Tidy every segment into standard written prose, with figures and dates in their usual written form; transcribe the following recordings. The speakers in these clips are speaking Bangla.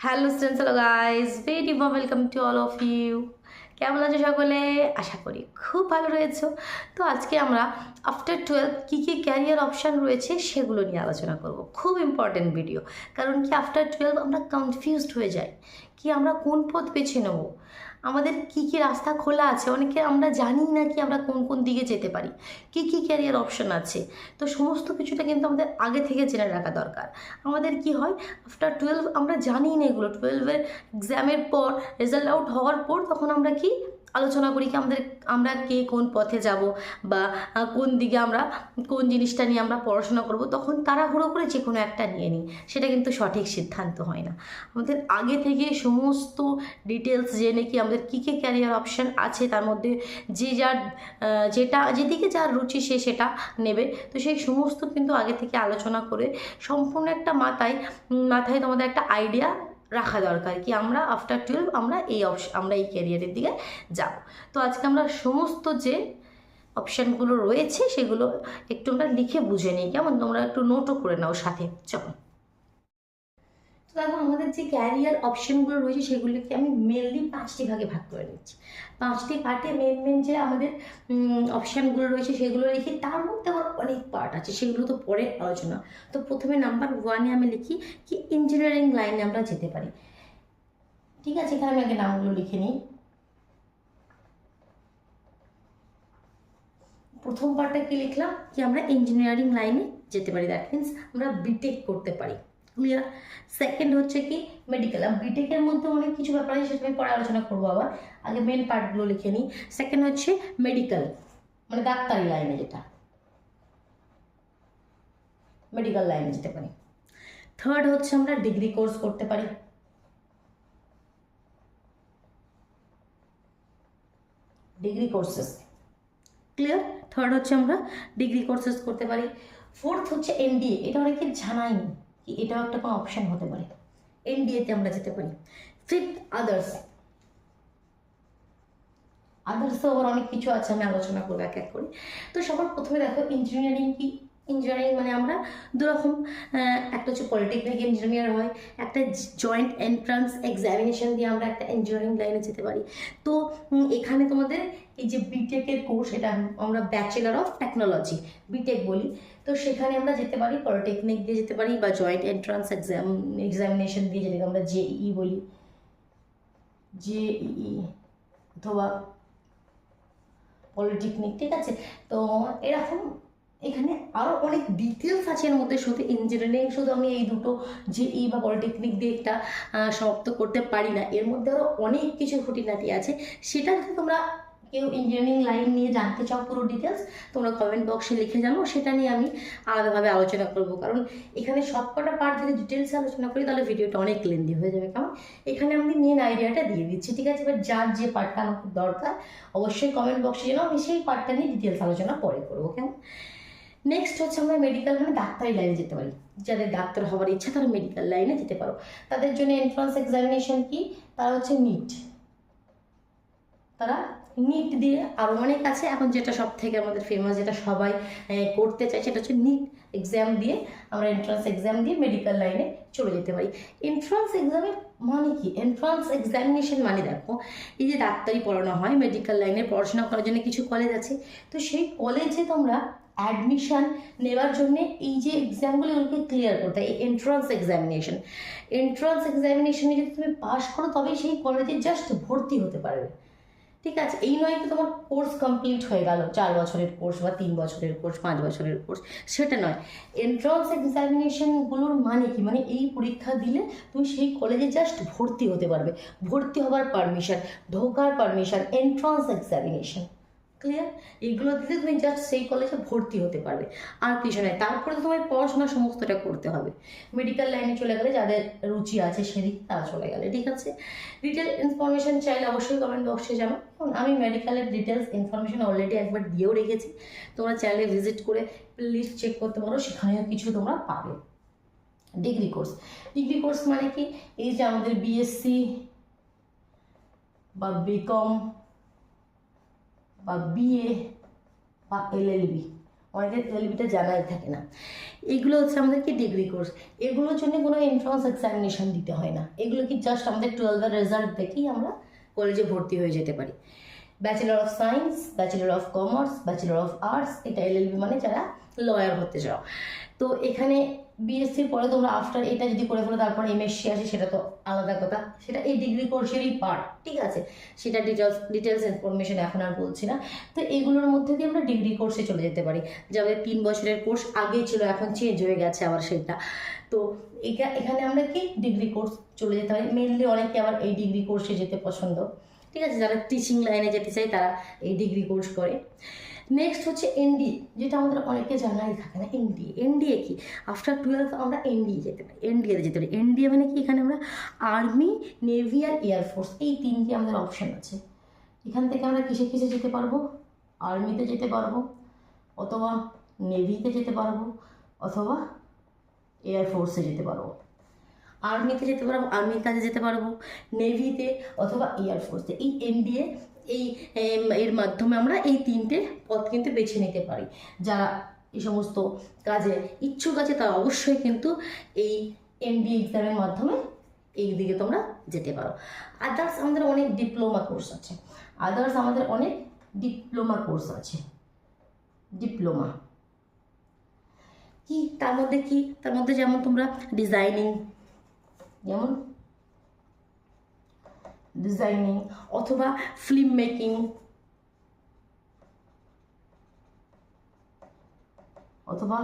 Hello students, hello guys, very warm welcome to all of you. কেমন আছো সকলে? আশা করি খুব ভালো রয়েছো। তো আজকে আমরা আফটার 12 কী কী ক্যারিয়ার অপশান রয়েছে সেগুলো নিয়ে আলোচনা করব। খুব ইম্পর্টেন্ট ভিডিও, কারণ কি আফটার 12 আমরা কনফিউজড হয়ে যাই কি আমরা কোন পথ বেছে নেবো, আমাদের কি কি রাস্তা খোলা আছে, অনেকে আমরা জানি না কি আমরা কোন কোন দিকে যেতে পারি, কি কি ক্যারিয়ার অপশান আছে। তো সমস্ত কিছুটা কিন্তু আমাদের আগে থেকে জেনে রাখা দরকার। আমাদের কি হয়, আফটার 12 আমরা জানি না এগুলো, 12-এর এক্সামের পর রেজাল্ট আউট হওয়ার পর তখন আমরা কি আলোচনা করি কি আমরা কে কোন পথে যাব বা কোন দিকে আমরা কোন জিনিসটা নিয়ে আমরা পড়াশোনা করব, তখন তাড়াহুড়ো করে যে কোনো একটা নিয়ে নিই, সেটা কিন্তু সঠিক সিদ্ধান্ত হয় না। আমাদের আগে থেকে সমস্ত ডিটেলস জেনে কি আমাদের কী কী ক্যারিয়ার অপশান আছে, তার মধ্যে যে যার যেদিকে যার রুচি সে সেটা নেবে। তো সেই সমস্ত কিন্তু আগে থেকে আলোচনা করে সম্পূর্ণ একটা মাথায় তোমাদের একটা আইডিয়া রাখা দরকার কি আমরা আফটার 12 আমরা এই ক্যারিয়ারের দিকে যাব। তো আজকে আমরা সমস্ত যে অপশানগুলো রয়েছে সেগুলো একটু আমরা লিখে বুঝে নিই, কেমন? তোমরা একটু নোটও করে নাও সাথে। চলো, তো দেখো আমাদের যে ক্যারিয়ার অপশানগুলো রয়েছে সেগুলোকে আমি মেনলি 5টি ভাগে ভাগ করে নিচ্ছি। 5টি পার্টে মেন যে আমাদের অপশানগুলো রয়েছে সেগুলো রেখে তার মধ্যে আবার অনেক পার্ট আছে, সেগুলো তো পরে আলোচনা। তো প্রথমে নাম্বার 1-এ আমি লিখি কি ইঞ্জিনিয়ারিং লাইনে আমরা যেতে পারি। ঠিক আছে, এখানে আমি আগে নামগুলো লিখে নিই। প্রথম পার্টটা কি লিখলাম কি আমরা ইঞ্জিনিয়ারিং লাইনে যেতে পারি, দ্যাট মিনস আমরা বিটেক করতে পারি। ক্লিয়ার? সেকেন্ড হচ্ছে কি মেডিকেল। বিটেকের মধ্যে অনেক কিছু ব্যাপার আছে, সেটা আমি পরে আলোচনা করবো। আবার আগে মেন পার্টগুলো লিখে নিই। সেকেন্ড হচ্ছে মেডিকেল, মানে ডাক্তারি লাইনে, যেটা মেডিকেল লাইনে যেতে পারি। থার্ড হচ্ছে আমরা ডিগ্রি কোর্স করতে পারি। Degree courses, clear? থার্ড হচ্ছে আমরা ডিগ্রি কোর্সেস করতে পারি। ফোর্থ হচ্ছে এনডিএ, এটা অনেকে জানাইনি কি এটাও একটা কোনো অপশান হতে পারে, এনডিএতে আমরা যেতে পারি। ফিফথ আদার্সও আবার অনেক কিছু আছে, আমি আলোচনা করবো এক এক করে। তো সবার প্রথমে দেখো ইঞ্জিনিয়ারিং কি। ইঞ্জিনিয়ারিং মানে আমরা দুরকম, একটা হচ্ছে পলিটেকনিক ইঞ্জিনিয়ার হয়, একটা জয়েন্ট এন্ট্রান্স এক্সামিনেশন দিয়ে আমরা একটা ইঞ্জিনিয়ারিং লাইনে যেতে পারি। তো এখানে তোমাদের এই যে বিটেকের কোর্স, এটা আমরা ব্যাচেলার অফ টেকনোলজি বিটেক বলি। তো সেখানে আমরা যেতে পারি পলিটেকনিক দিয়ে যেতে পারি, বা জয়েন্ট এন্ট্রান্স এক্সামিনেশন দিয়ে, যেটাকে আমরা জেইই বলি, জেইই অথবা পলিটেকনিক। ঠিক আছে? তো এরকম এখানে আরও অনেক ডিটেলস আছে এর মধ্যে। শুধু ইঞ্জিনিয়ারিং শুধু আমি এই দুটো জেই বা পলিটেকনিক দিয়ে একটা সমাপ্ত করতে পারি না, এর মধ্যে আরও অনেক কিছু খুঁটিনাটি আছে। সেটা যদি তোমরা কেউ ইঞ্জিনিয়ারিং লাইন নিয়ে জানতে চাও পুরো ডিটেলস, তোমরা কমেন্ট বক্সে লিখে জানো, সেটা নিয়ে আমি আলাদাভাবে আলোচনা করবো। কারণ এখানে সবকটা পার্ট যদি ডিটেলসে আলোচনা করি তাহলে ভিডিওটা অনেক লেন্দি হয়ে যাবে। কারণ এখানে আমি মেন আইডিয়াটা দিয়ে দিচ্ছি। ঠিক আছে? এবার যার যে পার্টটা আমার দরকার অবশ্যই কমেন্ট বক্সে জানাও, আমি সেই পার্টটা নিয়ে ডিটেলস আলোচনা পরে করবো। কেমন? নেক্সট হচ্ছে আমরা মেডিকেল, মানে ডাক্তারি লাইনে যেতে পারি। যাদের ডাক্তার হওয়ার ইচ্ছা তারা মেডিকেল লাইনে যেতে পারো। তাদের জন্য এন্ট্রান্স এক্সামিনেশন কি, তারা হচ্ছে নিট। তারা নিট দিয়ে, আরও অনেক আছে এখন, যেটা সব থেকে আমাদের ফেমাস, যেটা সবাই করতে চায়, সেটা হচ্ছে নিট এক্সাম দিয়ে আমরা এন্ট্রান্স এক্সাম দিয়ে মেডিকেল লাইনে চলে যেতে পারি। এন্ট্রান্স এক্সামের মানে কি? এন্ট্রান্স এক্সামিনেশন মানে দেখো, এই যে ডাক্তারি পড়ানো হয়, মেডিকেল লাইনে পড়াশোনা করার জন্য কিছু কলেজ আছে। তো সেই কলেজে তোমরা অ্যাডমিশন নেওয়ার জন্য এই যে এক্সামগুলো, এগুলোকে ক্লিয়ার করতে হয়, এই এন্ট্রান্স এক্সামিনেশনে যদি তুমি পাস করো তবেই সেই কলেজে জাস্ট ভর্তি হতে পারবে। ঠিক আছে? এই নয় কি তোমার কোর্স কমপ্লিট হয়ে গেল, 4 বছরের কোর্স বা 3 বছরের কোর্স, 5 বছরের কোর্স, সেটা নয়। এন্ট্রান্স এক্সামিনেশনগুলোর মানে কি, মানে এই পরীক্ষা দিলে তুমি সেই কলেজে জাস্ট ভর্তি হতে পারবে। ভর্তি হবার পারমিশন, ঢোকার পারমিশন, এন্ট্রান্স এক্সামিনেশন। ক্লিয়ার? এইগুলো দিলে তুমি জাস্ট সেই কলেজে ভর্তি হতে পারবে, আর কিছু নয়। তারপরে তো তোমার পড়াশোনা সমস্তটা করতে হবে। মেডিকেল লাইনে চলে গেলে যাদের রুচি আছে সেদিকে তারা চলে গেলে। ঠিক আছে? ডিটেল ইনফরমেশন চাইলে অবশ্যই কমেন্ট বক্সে জানো। আমি মেডিকেলের ডিটেলস ইনফরমেশন অলরেডি একবার দিয়েও রেখেছি, তোমরা চ্যানেলে ভিজিট করে লিস্ট চেক করতে পারো, সেখানেও কিছু তোমরা পাবে। ডিগ্রি কোর্স মানে কি, এই যে আমাদের বিএসসি বা বিকম বা বিএ বা এলএলবি, অনেকের এলএলবিটা জানাই থাকে না। এগুলো হচ্ছে আমাদের কি ডিগ্রি কোর্স, এগুলোর জন্য কোনো এন্ট্রান্স এক্সামিনেশন দিতে হয় না। এগুলো কি জাস্ট আমাদের 12-এর রেজাল্ট দেখেই আমরা কলেজে ভর্তি হয়ে যেতে পারি। Bachelor of science, bachelor of commerce, bachelor of arts, এটা এলএলবি মানে যারা লয়ার হতে চাও। তো এখানে বিএসসির পরে তোমরা আফটার এটা যদি করে ফেলো তারপর এমএসসি আসে, সেটা তো আলাদা কথা, সেটা এই ডিগ্রি কোর্সেরই পার্ট, ঠিক আছে। সেটা ডিটেলস ইনফরমেশন এখন আর বলছি না। তো এইগুলোর মধ্যে দিয়ে আমরা ডিগ্রি কোর্সে চলে যেতে পারি, যে আমাদের 3 বছরের কোর্স আগে ছিল, এখন চেঞ্জ হয়ে গেছে আবার সেটা। তো এখানে আমরা কি ডিগ্রি কোর্স চলে যেতে পারি। মেনলি অনেকে আবার এই ডিগ্রি কোর্সে যেতে পছন্দ, ঠিক আছে। যারা টিচিং লাইনে যেতে চায় তারা এই ডিগ্রি কোর্স করে। নেক্সট হচ্ছে এনডিএ, যেটা আমাদের অনেকে জানাই থাকে না। এনডিএ কি, আফটার 12 আমরা এনডিএ যেতে পারি, এনডিএতে যেতে পারি। এনডিএ মানে কি, এখানে আমরা আর্মি, নেভি আর এয়ারফোর্স, এই 3টে আমাদের অপশান আছে। এখান থেকে আমরা কিসে কিসে যেতে পারবো, আর্মিতে যেতে পারবো, অথবা নেভিতে যেতে পারবো, অথবা এয়ারফোর্সে যেতে পারবো। আর্মিতে যেতে পারবো, আর্মির কাজে যেতে পারবো, নেভিতে অথবা এয়ারফোর্সে। এই এনডিএ এর মাধ্যমে আমরা এই 3টে পথ কিন্তু বেছে নিতে পারি। যারা এই সমস্ত কাজে ইচ্ছুক আছে তারা অবশ্যই কিন্তু এই এনডিএ এক্সামের মাধ্যমে এই দিকে তোমরা যেতে পারো। আদার্স আমাদের অনেক ডিপ্লোমা কোর্স আছে, ডিপ্লোমা কি তার মধ্যে যেমন তোমরা ডিজাইনিং অথবা ফিল্ম মেকিং, অথবা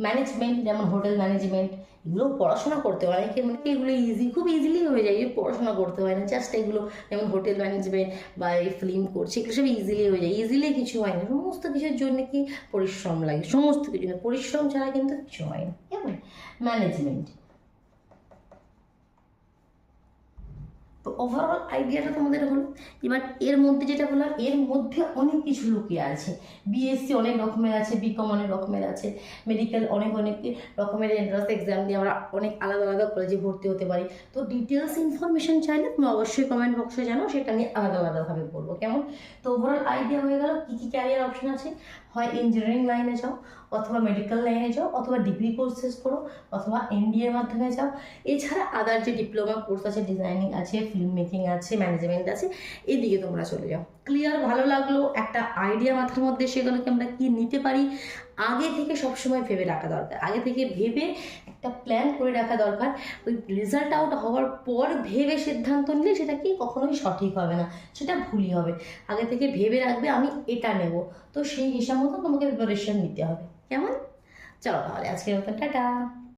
ম্যানেজমেন্ট, যেমন হোটেল ম্যানেজমেন্ট, এগুলো পড়াশোনা করতে হয় অনেকে, মানে এগুলো খুব ইজিলি হয়ে যায়, পড়াশোনা করতে হয় না। জাস্ট এগুলো যেমন হোটেল ম্যানেজমেন্ট বা এই ফিল্ম করছে, এগুলো সব ইজিলি হয়ে যায়। ইজিলি কিছু হয় না, সমস্ত কিছুর জন্য কি পরিশ্রম লাগে, সমস্ত কিছু না, পরিশ্রম ছাড়া কিন্তু কিছু হয় না। কেমন ম্যানেজমেন্ট। তো ওভারঅল আইডিয়াটা তোমাদের হলো। এবার এর মধ্যে যেটা বললাম, এর মধ্যে অনেক কিছু লুকিয়ে আছে। বিএসসি অনেক রকমের আছে, বিকম অনেক রকমের আছে, মেডিকেল অনেক রকমের এন্ট্রান্স এক্সাম দিয়ে আমরা অনেক আলাদা আলাদা কলেজে ভর্তি হতে পারি। তো ডিটেলস ইনফরমেশন চাইলে তুমি অবশ্যই কমেন্ট বক্সে জানো, সেটা নিয়ে আলাদা আলাদাভাবে বলবো, কেমন। তো ওভারঅল আইডিয়া হয়ে গেল কী কী ক্যারিয়ার অপশন আছে। হয় ইঞ্জিনিয়ারিং লাইনে যাও, অথবা মেডিকেল লাইনে যাও, অথবা ডিগ্রি কোর্সেস করো, অথবা এনডিএর মাধ্যমে যাও। এছাড়া আদার যে ডিপ্লোমা কোর্স আছে, ডিজাইনিং আছে, ফিল্ম মেকিং আছে, ম্যানেজমেন্ট আছে, এদিকে তোমরা চলে যাও। ক্লিয়ার? ভালো লাগলো? একটা আইডিয়া মাথার মধ্যে সেগুলোকে আমরা কি নিতে পারি, আগে থেকে সবসময় ভেবে রাখা দরকার। আগে থেকে ভেবে একটা প্ল্যান করে রাখা দরকার। ওই রেজাল্ট আউট হওয়ার পর ভেবে সিদ্ধান্ত নিলে সেটা কি কখনোই সঠিক হবে না, সেটা ভুলই হবে। আগে থেকে ভেবে রাখবে আমি এটা নেব, তো সেই হিসাব মতো তোমাকে প্রিপারেশন নিতে হবে, কেমন। চলো তাহলে আজকের মতো টাটা।